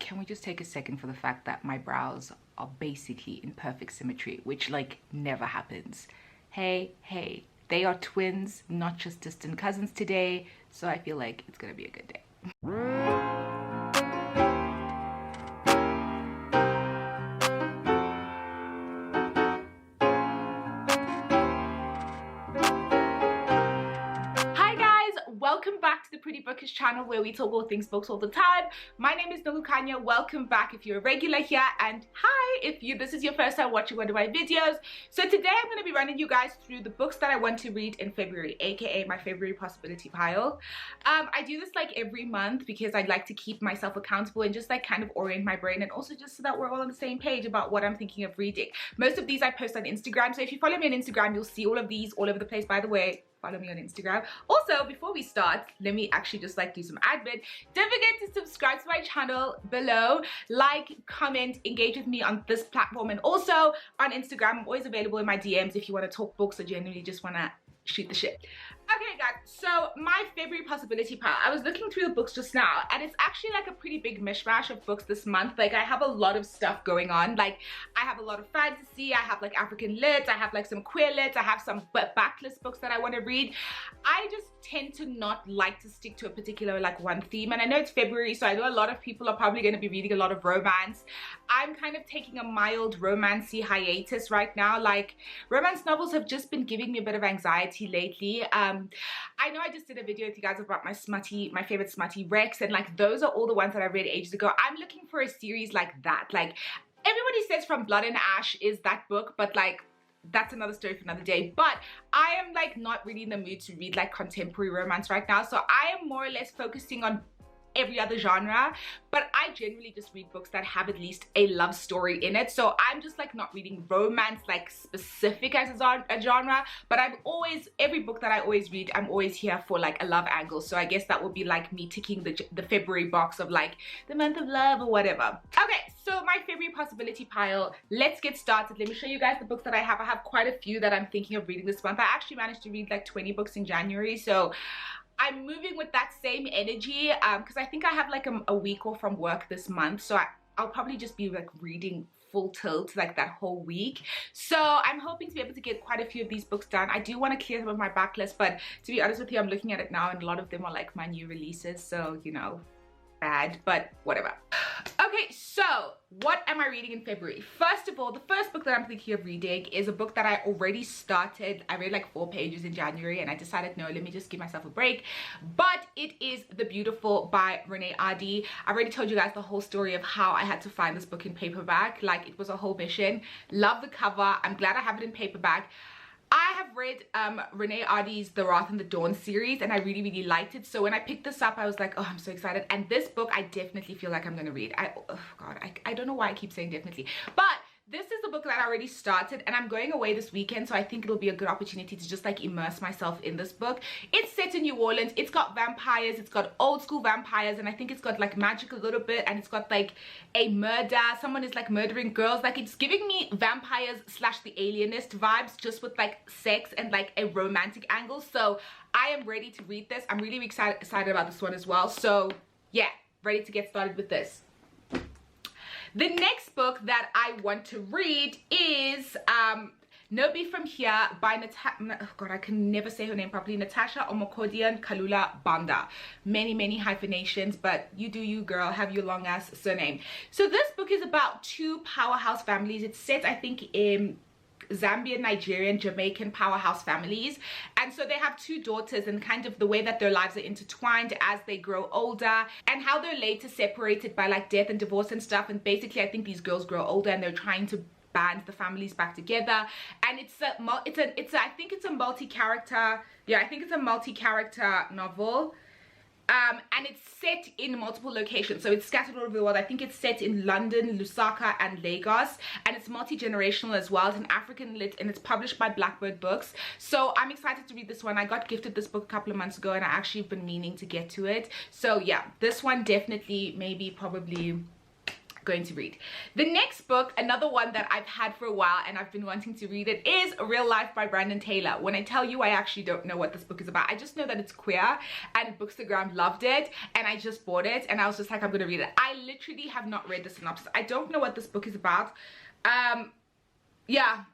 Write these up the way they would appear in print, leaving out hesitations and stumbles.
can we just take a second for the fact that my brows are basically in perfect symmetry, which like never happens. Hey, they are twins, not just distant cousins today, so I feel like it's gonna be a good day. Welcome back to the Pretty Bookish channel, where we talk all things books all the time. My name is Nobi. Welcome back if you're a regular here, and hi if this is your first time watching one of my videos. So today I'm going to be running you guys through the books that I want to read in February, aka my February possibility pile. I do this like every month because I'd like to keep myself accountable and just like kind of orient my brain, and also just so that we're all on the same page about what I'm thinking of reading. Most of these I post on Instagram, so if you follow me on Instagram, you'll see all of these all over the place. By the way, follow me on Instagram. Also, before we start, let me actually just like do some admin. Don't forget to subscribe to my channel below, like, comment, engage with me on this platform, and also on Instagram. I'm always available in my DMs if you want to talk books or genuinely just want to shoot the shit. Okay guys, so my February possibility pile, I was looking through the books just now, and it's actually like a pretty big mishmash of books this month. Like I have a lot of stuff going on. Like I have a lot of fantasy, I have like African lit, I have like some queer lit, I have some backlist books that I want to read. I just tend to not like to stick to a particular like one theme, and I know it's February, so I know a lot of people are probably going to be reading a lot of romance. I'm kind of taking a mild romancy hiatus right now. Like romance novels have just been giving me a bit of anxiety lately. I know I just did a video with you guys about my favorite smutty Rex, and like those are all the ones that I read ages ago. I'm looking for a series like that. Like everybody says From Blood and Ash is that book, but like that's another story for another day. But I am like not really in the mood to read like contemporary romance right now, so I am more or less focusing on every other genre. But I generally just read books that have at least a love story in it, so I'm just like not reading romance like specific as a genre, but I'm always, every book that I always read, I'm always here for like a love angle. So I guess that would be like me ticking the February box of like the month of love or whatever. Okay, so my February possibility pile, let's get started. Let me show you guys the books that I have. I have quite a few that I'm thinking of reading this month. I actually managed to read like 20 books in January, so I'm moving with that same energy because I think I have like a week off from work this month, so I'll probably just be like reading full tilt like that whole week. So I'm hoping to be able to get quite a few of these books done. I do want to clear some of my backlist, but to be honest with you, I'm looking at it now and a lot of them are like my new releases, so you know, bad, but whatever. Okay, so what am I reading in February? First of all, the first book that I'm thinking of reading is a book that I already started. I read like 4 pages in January and I decided, no, let me just give myself a break. But it is The Beautiful by Renee Adi. I already told you guys the whole story of how I had to find this book in paperback. Like it was a whole mission. Love the cover. I'm glad I have it in paperback. I have read Renee Adi's The Wrath and the Dawn series, and I really liked it. So when I picked this up, I was like, oh, I'm so excited. And this book, I definitely feel like I'm going to read. Oh God, I don't know why I keep saying definitely. But this is the book that I already started, and I'm going away this weekend, so I think it'll be a good opportunity to just like immerse myself in this book. It's set in New Orleans. It's got vampires. It's got old school vampires, and I think it's got like magic a little bit, and it's got like a murder. Someone is like murdering girls. Like it's giving me vampires / the Alienist vibes, just with like sex and like a romantic angle. So I am ready to read this. I'm really excited about this one as well. So yeah, ready to get started with this. The next book that I want to read is Nobi From Here by oh God, I can never say her name properly. Natasha Omokodian Kalula Banda. Many hyphenations, but you do you, girl. Have your long ass surname. So this book is about 2 powerhouse families. It's set, I think, in Zambian, Nigerian, Jamaican powerhouse families, and so they have 2 daughters, and kind of the way that their lives are intertwined as they grow older, and how they're later separated by like death and divorce and stuff. And basically I think these girls grow older and they're trying to band the families back together, and I think it's a multi-character, yeah, I think it's a multi-character novel. And it's set in multiple locations, so it's scattered all over the world. I think it's set in London, Lusaka, and Lagos, and it's multi-generational as well. It's an African lit, and it's published by Blackbird Books. So I'm excited to read this one. I got gifted this book a couple of months ago, and I actually have been meaning to get to it. So yeah, this one definitely, maybe, probably going to read. The next book, another one that I've had for a while and I've been wanting to read it, is Real Life by Brandon Taylor. When I tell you, I actually don't know what this book is about. I just know that it's queer and Bookstagram loved it and I just bought it and I was just like, I'm gonna read it. I literally have not read the synopsis. I don't know what this book is about. Yeah,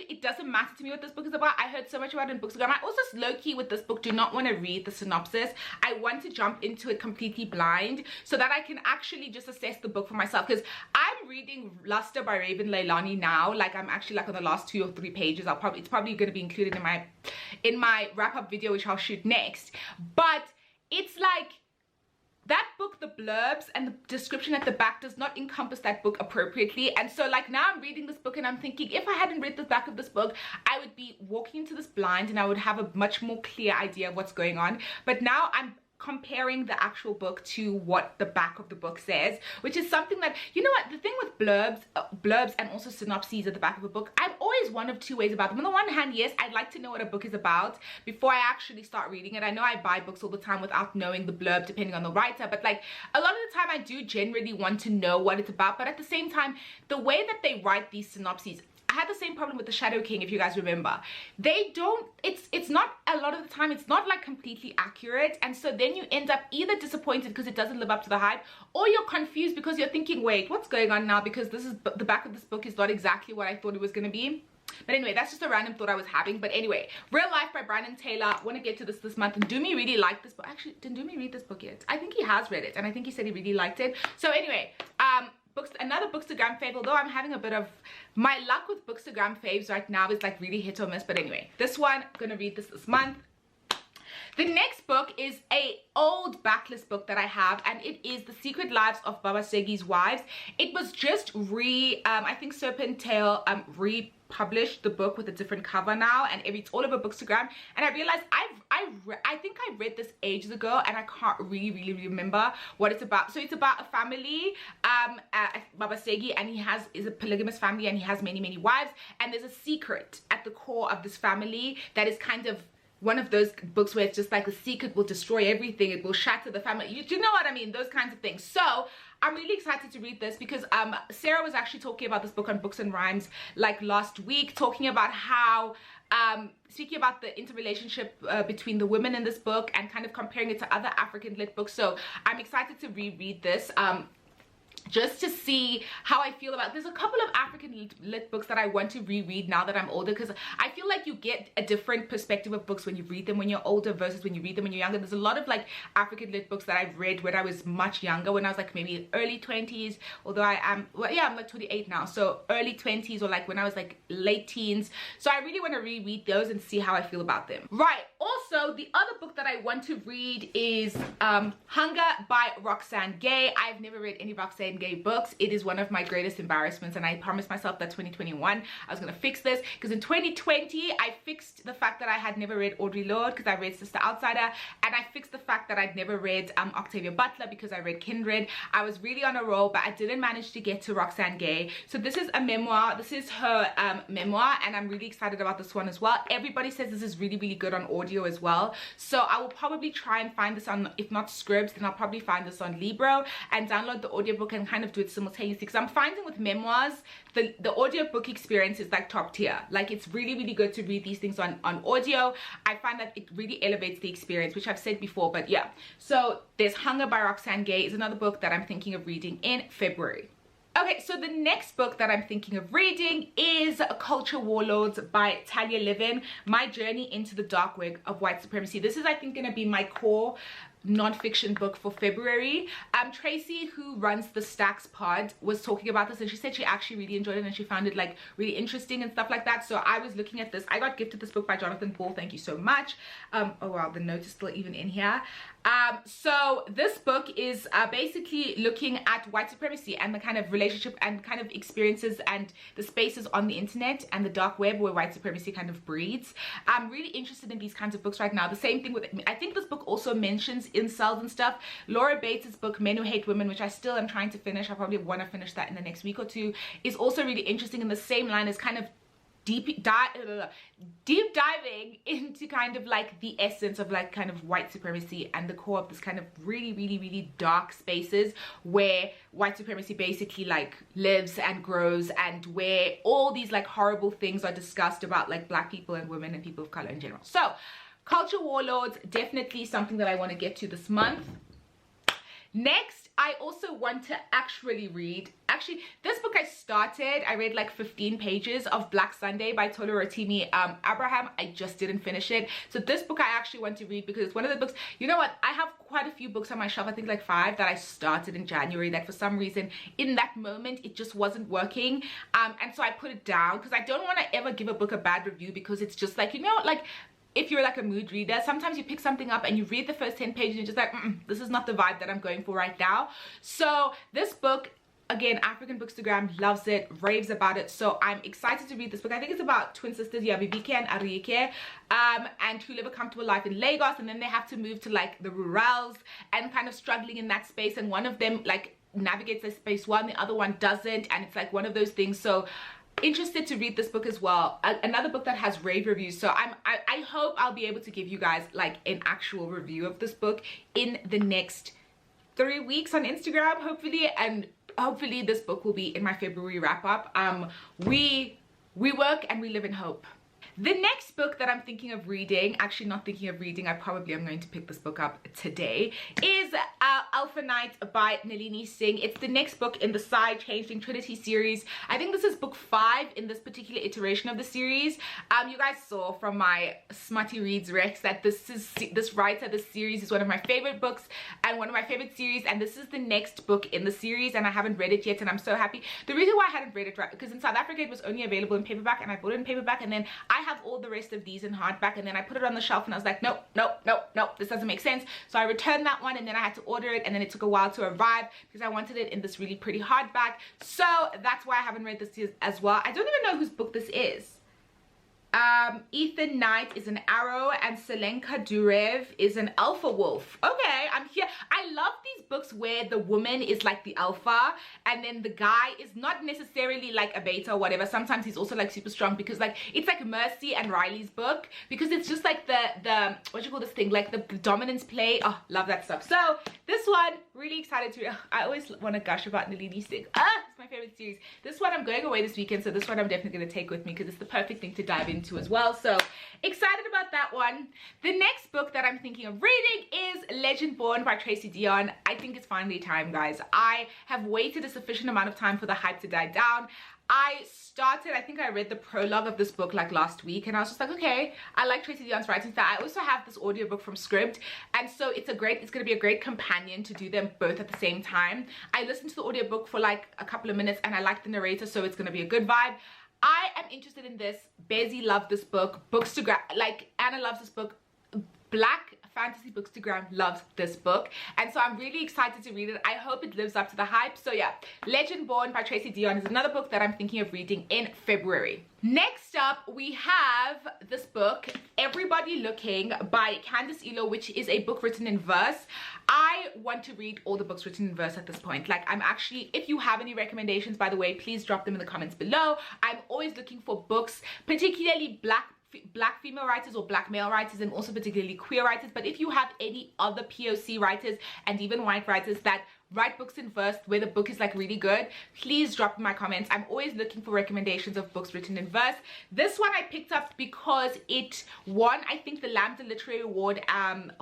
it doesn't matter to me what this book is about. I heard so much about it in Bookstagram. I also low-key with this book do not want to read the synopsis. I want to jump into it completely blind so that I can actually just assess the book for myself, because I'm reading Luster by Raven Leilani now. Like, I'm actually like on the last 2 or 3 pages. It's probably going to be included in my wrap-up video, which I'll shoot next. But it's like, that book, the blurbs and the description at the back does not encompass that book appropriately. And so like now I'm reading this book and I'm thinking, if I hadn't read the back of this book, I would be walking into this blind and I would have a much more clear idea of what's going on. But now I'm comparing the actual book to what the back of the book says, which is something that, you know what, the thing with blurbs and also synopses at the back of a book, I'm always one of two ways about them. On the one hand, yes, I'd like to know what a book is about before I actually start reading it. I know I buy books all the time without knowing the blurb depending on the writer, but like a lot of the time I do generally want to know what it's about. But at the same time, the way that they write these synopses, I had the same problem with The Shadow King, if you guys remember. They don't, it's not, a lot of the time, it's not like completely accurate. And so then you end up either disappointed because it doesn't live up to the hype, or you're confused because you're thinking, wait, what's going on now? Because this is, the back of this book is not exactly what I thought it was going to be. But anyway, that's just a random thought I was having. But anyway, Real Life by Brandon Taylor. I want to get to this month. And Doomy really liked this book. Actually, didn't Doomy read this book yet? I think he has read it. And I think he said he really liked it. So anyway, another Bookstagram fave, although I'm having a bit of, my luck with Bookstagram faves right now is like really hit or miss. But anyway, this one, I'm gonna read this month. The next book is a old backlist book that I have, and it is The Secret Lives of Baba Segi's Wives. It was just I think Serpent Tail republished the book with a different cover now, and it's all over Bookstagram. And I realized I think I read this ages ago and I can't really remember what it's about. So it's about a family, Baba Segi, and is a polygamous family, and he has many wives, and there's a secret at the core of this family that is kind of one of those books where it's just like the secret will destroy everything, it will shatter the family, you know what I mean, those kinds of things. So I'm really excited to read this because Sarah was actually talking about this book on Books and Rhymes like last week, talking about how speaking about the interrelationship between the women in this book and kind of comparing it to other African lit books. So I'm excited to reread this just to see how I feel about. There's a couple of African lit books that I want to reread now that I'm older, because I feel like you get a different perspective of books when you read them when you're older versus when you read them when you're younger. There's a lot of like African lit books that I've read when I was much younger, when I was like maybe early 20s, although I am, well, yeah, I'm like 28 now, so early 20s, or like when I was like late teens. So I really want to reread those and see how I feel about them. Right, also the other book that I want to read is Hunger by Roxane Gay. I've never read any Roxane Gay books. It is one of my greatest embarrassments, and I promised myself that 2021 I was gonna fix this, because in 2020 I fixed the fact that I had never read Audre Lorde because I read Sister Outsider, and I fixed the fact that I'd never read Octavia Butler because I read Kindred. I was really on a roll, but I didn't manage to get to Roxane Gay. So this is a memoir. This is her memoir, and I'm really excited about this one as well. Everybody says this is really good on audio as well, so I will probably try and find this on, if not Scribs, then I'll probably find this on Libro and download the audiobook and kind of do it simultaneously, because I'm finding with memoirs the audiobook experience is like top tier. Like, it's really good to read these things on audio. I find that it really elevates the experience, which I've said before. But yeah, so there's Hunger by Roxane Gay is another book that I'm thinking of reading in February. Okay, so the next book that I'm thinking of reading is Culture Warlords by Talia Levin, My Journey into the Dark Web of White Supremacy. This is, I think, going to be my core non-fiction book for February. Tracy, who runs the Stacks pod, was talking about this, and she said she actually really enjoyed it and she found it like really interesting and stuff like that. So I was looking at this. I got gifted this book by Jonathan Paul, thank you so much. Oh wow, the note is still even in here. So this book is basically looking at white supremacy and the kind of relationship and kind of experiences and the spaces on the internet and the dark web where white supremacy kind of breeds. I'm really interested in these kinds of books right now. The same thing with, I think this book also mentions incels and stuff. Laura Bates's book Men Who Hate Women, which I still am trying to finish, I probably want to finish that in the next week or two, is also really interesting in the same line as kind of deep diving into kind of like the essence of like kind of white supremacy and the core of this kind of really dark spaces where white supremacy basically like lives and grows, and where all these like horrible things are discussed about like black people and women and people of color in general. So Culture Warlords, definitely something that I want to get to this month. Next, I also want to actually read, this book I read like 15 pages of Black Sunday by Tola Rotimi Abraham. I just didn't finish it. So this book I actually want to read because it's one of the books, you know what, I have quite a few books on my shelf, I think like 5 that I started in January that for some reason in that moment it just wasn't working, and so I put it down because I don't want to ever give a book a bad review, because it's just like, you know, like if you're like a mood reader, sometimes you pick something up and you read the first 10 pages and you're just like, this is not the vibe that I'm going for right now. So this book, again, African Bookstagram loves it, raves about it, so I'm excited to read this book. I think it's about twin sisters, Yabibike and Arieke, and who live a comfortable life in Lagos, and then they have to move to like the rurals and kind of struggling in that space, and one of them like navigates the space well and the other one doesn't, and it's like one of those things. So interested to read this book as well. Another book that has rave reviews, so I hope I'll be able to give you guys like an actual review of this book in the next 3 weeks on Instagram, hopefully, and hopefully this book will be in my February wrap up. We work and we live in hope. The next book that I'm thinking of reading, actually not thinking of reading, I probably am going to pick this book up today, is Alpha Night by Nalini Singh. It's the next book in the Side Changeling Trinity series. I think this is book 5 in this particular iteration of the series. You guys saw from my Smutty Reads Rex that this writer, this series is one of my favorite books and one of my favorite series, and this is the next book in the series, and I haven't read it yet, and I'm so happy. The reason why I hadn't read it, right, because in South Africa it was only available in paperback, and I bought it in paperback, and then I have all the rest of these in hardback, and then I put it on the shelf and I was like, nope, this doesn't make sense. So I returned that one, and then I had to order it, and then it took a while to arrive because I wanted it in this really pretty hardback. So that's why I haven't read this as well. I don't even know whose book this is. Ethan Knight is an arrow and Selenka Durev is an alpha wolf. Okay, I'm here. I love these books where the woman is like the alpha and then the guy is not necessarily like a beta or whatever. Sometimes he's also like super strong, because like it's like Mercy and Riley's book, because it's just like the what do you call this thing, like the dominance play. Oh, love that stuff. So this one, really excited to read. I always want to gush about Nalini Singh. It's my favorite series. This one I'm going away this weekend, so this one I'm definitely going to take with me because it's the perfect thing to dive into as well. So excited about that one. The next book that I'm thinking of reading is Legend Born by Tracy Dion. I think it's finally time, guys. I have waited a sufficient amount of time for the hype to die down. I think I read the prologue of this book like last week, and I was just like, okay, I like Tracy Dion's writing style. I also have this audiobook from Scribd, and so it's going to be a great companion to do them both at the same time. I listened to the audiobook for like a couple of minutes and I like the narrator, so it's going to be a good vibe. I am interested in this. Bezzy loved this book. Bookstagram, like Anna loves this book. Black Fantasy Bookstagram loves this book, and so I'm really excited to read it. I hope it lives up to the hype. So yeah, Legend Born by Tracy Dion is another book that I'm thinking of reading in February. Next up, we have this book, Everybody Looking by Candice Elo, which is a book written in verse. I want to read all the books written in verse at this point. Like, I'm actually, if you have any recommendations, by the way, please drop them in the comments below. I'm always looking for books, particularly black female writers or black male writers, and also particularly queer writers. But if you have any other POC writers and even white writers that write books in verse where the book is like really good, please drop in my comments. I'm always looking for recommendations of books written in verse. This one I picked up because it won, I think, the Lambda Literary Award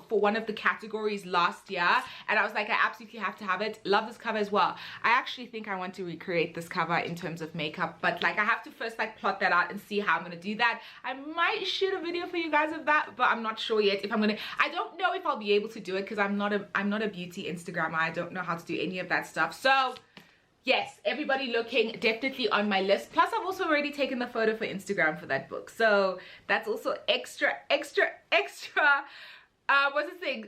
for one of the categories last year, and I was like, I absolutely have to have it. Love this cover as well. I actually think I want to recreate this cover in terms of makeup, but like I have to first like plot that out and see how I'm gonna do that. I might shoot a video for you guys of that, but I'm not sure yet if I'm gonna. I don't know if I'll be able to do it because I'm not a beauty Instagrammer. I don't know how to do any of that stuff. So yes, Everybody Looking, definitely on my list. Plus I've also already taken the photo for Instagram for that book, so that's also extra what's the thing,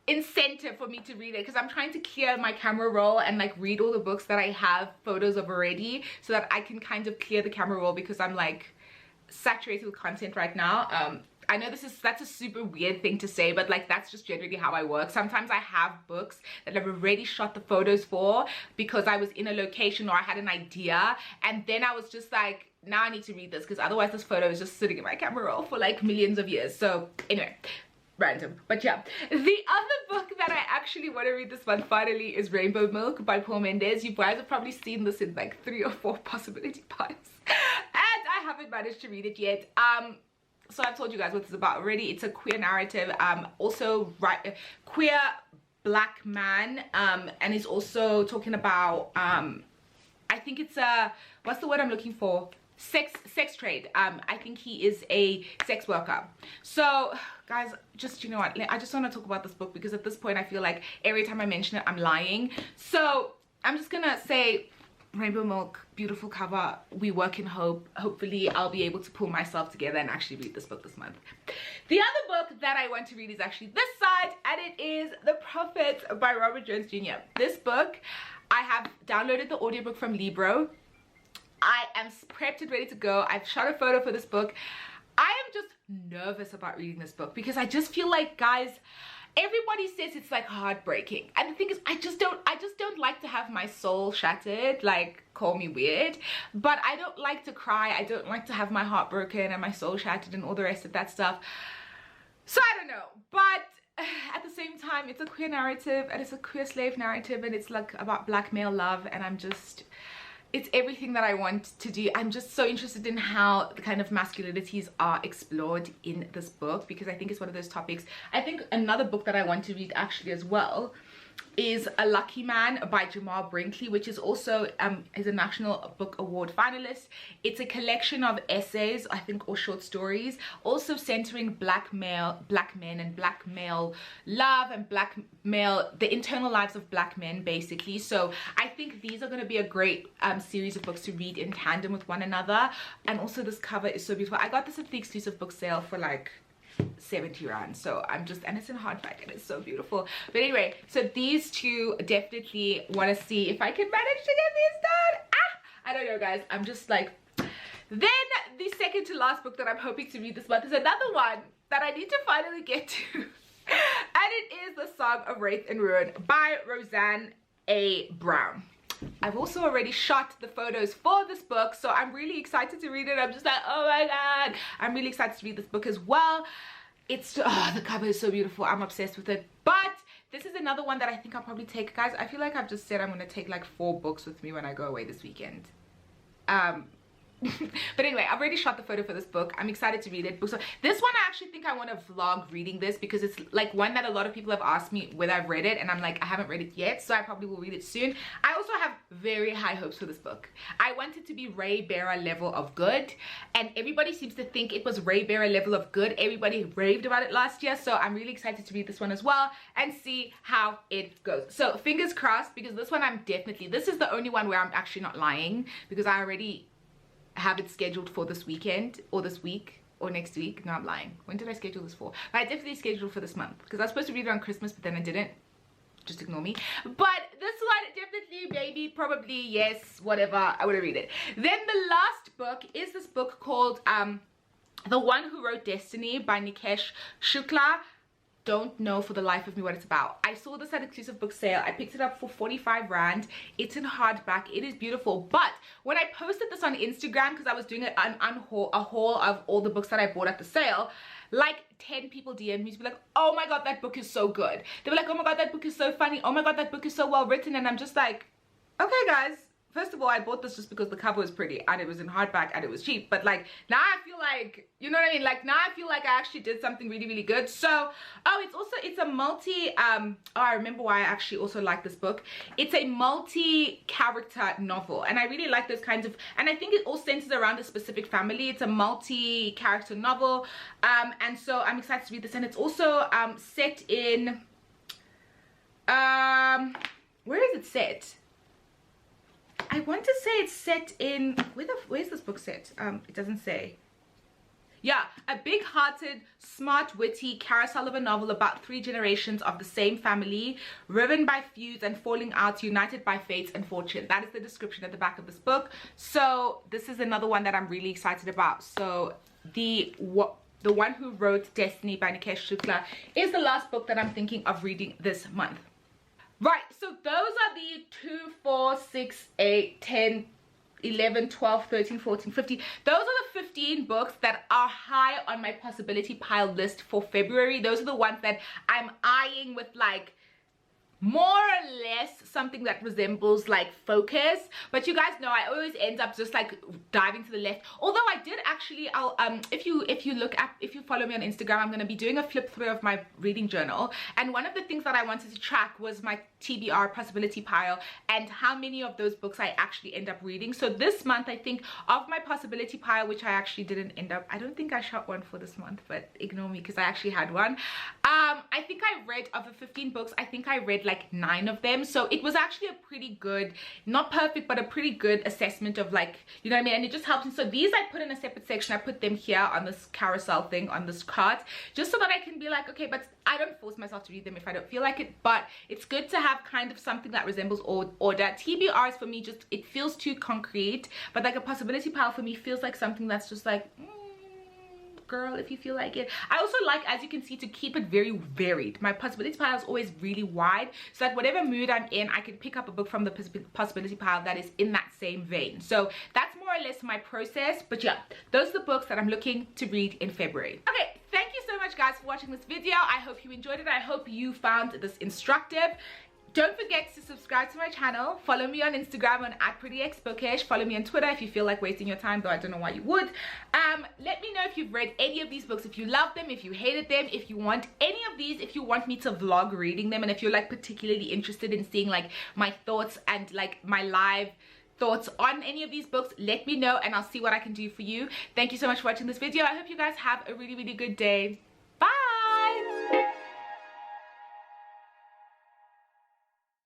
incentive for me to read it, because I'm trying to clear my camera roll and like read all the books that I have photos of already, so that I can kind of clear the camera roll, because I'm like saturated with content right now. I know that's a super weird thing to say, but like that's just generally how I work. Sometimes I have books that I've already shot the photos for because I was in a location or I had an idea, and then I was just like, now I need to read this because otherwise this photo is just sitting in my camera roll for like millions of years. So anyway, random. But yeah, the other book that I actually want to read this month finally is Rainbow Milk by Paul Mendes. You guys have probably seen this in like 3 or 4 possibility piles, and I haven't managed to read it yet. So I've told you guys what it's about already. It's a queer narrative, also queer black man, and he's also talking about I think it's a, what's the word I'm looking for, sex trade. I think he is a sex worker. So guys, just, you know what, I just want to talk about this book because at this point I feel like every time I mention it I'm lying. So I'm just gonna say Rainbow Milk, beautiful cover. We work in hope. Hopefully I'll be able to pull myself together and actually read this book this month. The other book that I want to read is actually this side, and it is The Prophet by Robert Jones Jr. This book, I have downloaded the audiobook from Libro. I am prepped and ready to go. I've shot a photo for this book. I am just nervous about reading this book because I just feel like, guys, everybody says it's like heartbreaking, and the thing is I just don't like to have my soul shattered. Like, call me weird, but I don't like to cry. I don't like to have my heart broken and my soul shattered and all the rest of that stuff. So I don't know, but at the same time it's a queer narrative, and it's a queer slave narrative, and it's like about black male love, and I'm just, it's everything that I want to do. I'm just so interested in how the kind of masculinities are explored in this book because I think it's one of those topics. I think another book that I want to read actually as well is A Lucky Man by Jamal Brinkley, which is also is a National Book Award finalist. It's a collection of essays, I think, or short stories, also centering black men and black male love and the internal lives of black men, basically. So I think these are going to be a great series of books to read in tandem with one another. And also this cover is so beautiful. I got this at the exclusive book sale for like 70 rand, so I'm just, and it's in hardback and it's so beautiful. But anyway, so these two definitely want to see if I can manage to get these done. I don't know, guys. I'm just like, then the second to last book that I'm hoping to read this month is another one that I need to finally get to, and it is The Song of Wraith and Ruin by Roseanne A. Brown. I've also already shot the photos for this book, so I'm really excited to read it. I'm just like, oh my god, I'm really excited to read this book as well. It's, oh, the cover is so beautiful. I'm obsessed with it. But this is another one that I think I'll probably take, guys. I feel like I've just said I'm going to take like 4 books with me when I go away this weekend. But anyway, I've already shot the photo for this book. I'm excited to read it. So this one, I actually think I want to vlog reading this because it's like one that a lot of people have asked me whether I've read it, and I'm like, I haven't read it yet, so I probably will read it soon. I also have very high hopes for this book. I want it to be Ray Bearer level of good, and everybody seems to think it was Ray Bearer level of good. Everybody raved about it last year, so I'm really excited to read this one as well and see how it goes. So fingers crossed, because this one this is the only one where I'm actually not lying, because I already have it scheduled for this weekend or this week or next week. No, I'm lying. When did I schedule this for? But I definitely scheduled for this month because I was supposed to read it on Christmas, but then I didn't. Just ignore me. But this one, definitely, maybe, probably, yes, whatever, I want to read it. Then the last book is this book called The One Who Wrote Destiny by Nikesh Shukla. Don't know for the life of me what it's about. I saw this at exclusive book sale. I picked it up for 45 rand. It's in hardback. It is beautiful. But when I posted this on Instagram, because I was doing a haul of all the books that I bought at the sale, like 10 people DM'd me to be like, oh my god, that book is so good. They were like, oh my god, that book is so funny. Oh my god, that book is so well written. And I'm just like, okay guys, first of all, I bought this just because the cover was pretty and it was in hardback and it was cheap. But like, now I feel like, you know what I mean? Like, now I feel like I actually did something really, really good. So, it's a multi, I remember why I actually also like this book. It's a multi-character novel. And I really like those kinds of, and I think it all centers around a specific family. It's a multi-character novel. And so I'm excited to read this. And it's also set in, where is it set? I want to say it's set in, where's this book set? It doesn't say. Yeah, a big-hearted, smart, witty carousel of a novel about 3 generations of the same family, riven by feuds and falling out, united by fates and fortune. That is the description at the back of this book. So this is another one that I'm really excited about. So the one who wrote Destiny by Nikesh Shukla, is the last book that I'm thinking of reading this month. Right, so those are the 2, 4, 6, 8, 10, 11, 12, 13, 14, 15. Those are the 15 books that are high on my possibility pile list for February. Those are the ones that I'm eyeing with like more or less something that resembles like focus. But you guys know I always end up just like diving to the left. Although I did actually, I'll if you follow me on Instagram, I'm going to be doing a flip through of my reading journal, and one of the things that I wanted to track was my TBR possibility pile and how many of those books I actually end up reading. So this month, I think of my possibility pile, which I actually didn't end up, I don't think I shot one for this month, but ignore me because I actually had one. I think I read, of the 15 books, I think I read like 9 of them. So it was actually a pretty good, not perfect, but a pretty good assessment of like, you know what I mean? And it just helps. And so these I put in a separate section. I put them here on this carousel thing on this cart, just so that I can be like, okay, but I don't force myself to read them if I don't feel like it. But it's good to have kind of something that resembles order. TBRs for me, just, it feels too concrete, but like a possibility pile for me feels like something that's just like, girl, if you feel like it. I also like, as you can see, to keep it very varied. My possibility pile is always really wide, so that whatever mood I'm in, I can pick up a book from the possibility pile that is in that same vein. So that's more or less my process. But yeah, those are the books that I'm looking to read in February. Okay, thank you so much guys for watching this video. I hope you enjoyed it. I hope you found this instructive. Don't forget to subscribe to my channel. Follow me on Instagram on @prettyxbookish. Follow me on Twitter if you feel like wasting your time, though I don't know why you would. Let me know if you've read any of these books, if you love them, if you hated them, if you want any of these, if you want me to vlog reading them, and if you're like particularly interested in seeing like my thoughts and like my live thoughts on any of these books, let me know and I'll see what I can do for you. Thank you so much for watching this video. I hope you guys have a really, really good day.